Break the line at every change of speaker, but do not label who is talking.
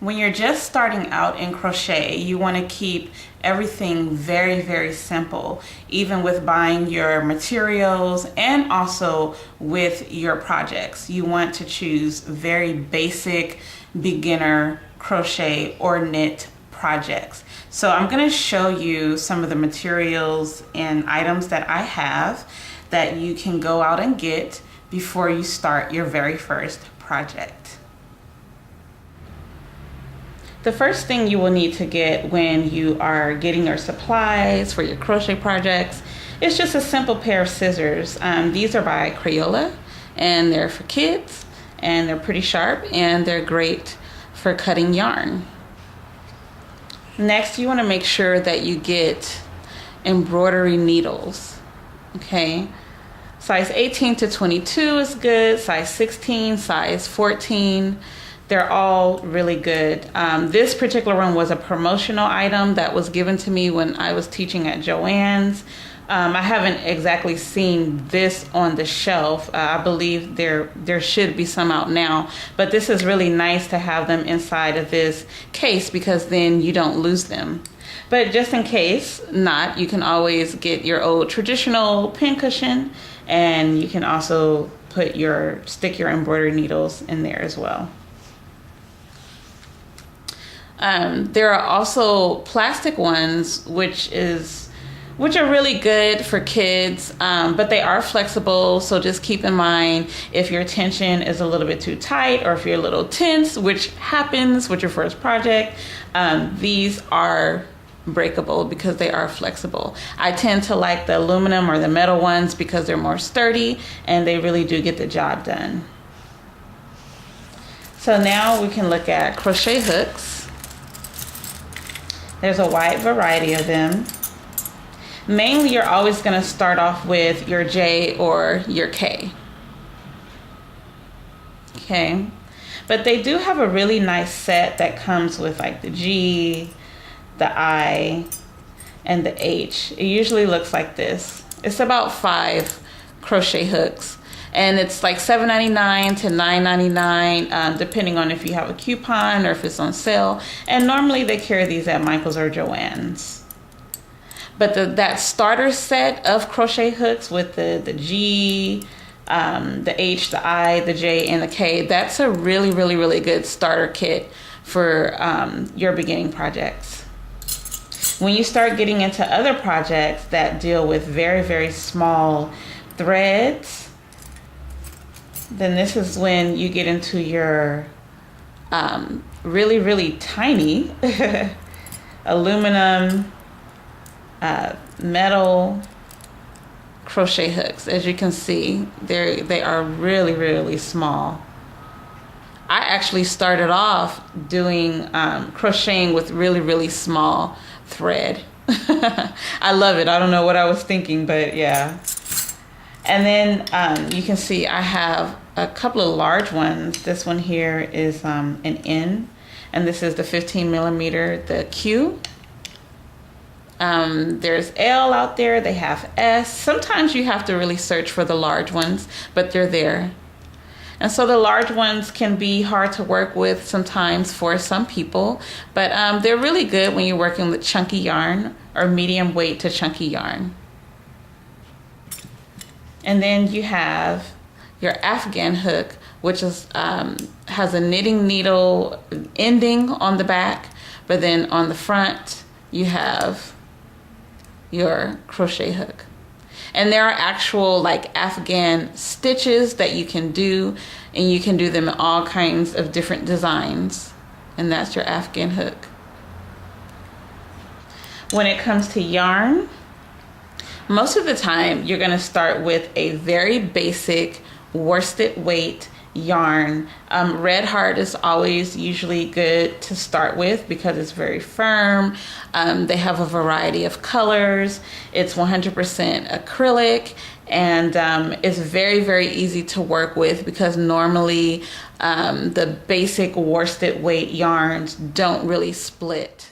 When you're just starting out in crochet, you want to keep everything very, very simple, even with buying your materials and also with your projects. You want to choose very basic beginner crochet or knit projects. So I'm going to show you some of the materials and items that I have that you can go out and get before you start your very first project. The first thing you will need to get when you are getting your supplies for your crochet projects is just a simple pair of scissors. These are by Crayola and they're for kids and they're pretty sharp and they're great for cutting yarn. Next, you want to make sure that you get embroidery needles, okay? Size 18 to 22 is good, size 16, size 14. They're all really good. This particular one was a promotional item that was given to me when I was teaching at Joann's. I haven't exactly seen this on the shelf. I believe there should be some out now, but this is really nice to have them inside of this case because then you don't lose them. But just in case not, you can always get your old traditional pincushion, and you can also stick your embroidery needles in there as well. There are also plastic ones, which are really good for kids, but they are flexible. So just keep in mind if your tension is a little bit too tight or if you're a little tense, which happens with your first project, these are breakable because they are flexible. I tend to like the aluminum or the metal ones because they're more sturdy and they really do get the job done. So now we can look at crochet hooks. There's a wide variety of them. Mainly, you're always going to start off with your J or your K. Okay, but they do have a really nice set that comes with like the G, the I, and the H. It usually looks like this. It's about 5 crochet hooks. And it's like $7.99 to $9.99, depending on if you have a coupon or if it's on sale. And normally they carry these at Michael's or Joann's. But that starter set of crochet hooks with the G, the H, the I, the J, and the K, that's a really, really, really good starter kit for your beginning projects. When you start getting into other projects that deal with very, very small threads, then this is when you get into your really, really tiny aluminum, metal crochet hooks. As you can see, they are really, really small. I actually started off doing crocheting with really, really small thread. I love it. I don't know what I was thinking, but yeah. And then you can see I have a couple of large ones. This one here is an N, and this is the 15 millimeter, the Q. There's L out there, they have S. Sometimes you have to really search for the large ones, but they're there. And so the large ones can be hard to work with sometimes for some people, but they're really good when you're working with chunky yarn or medium weight to chunky yarn. And then you have your Afghan hook, which is has a knitting needle ending on the back, but then on the front you have your crochet hook. And there are actual like Afghan stitches that you can do, and you can do them in all kinds of different designs. And that's your Afghan hook. When it comes to yarn, most of the time you're going to start with a very basic worsted weight yarn. Red Heart is always usually good to start with because it's very firm. They have a variety of colors. It's 100% acrylic, and it's very, very easy to work with because normally the basic worsted weight yarns don't really split.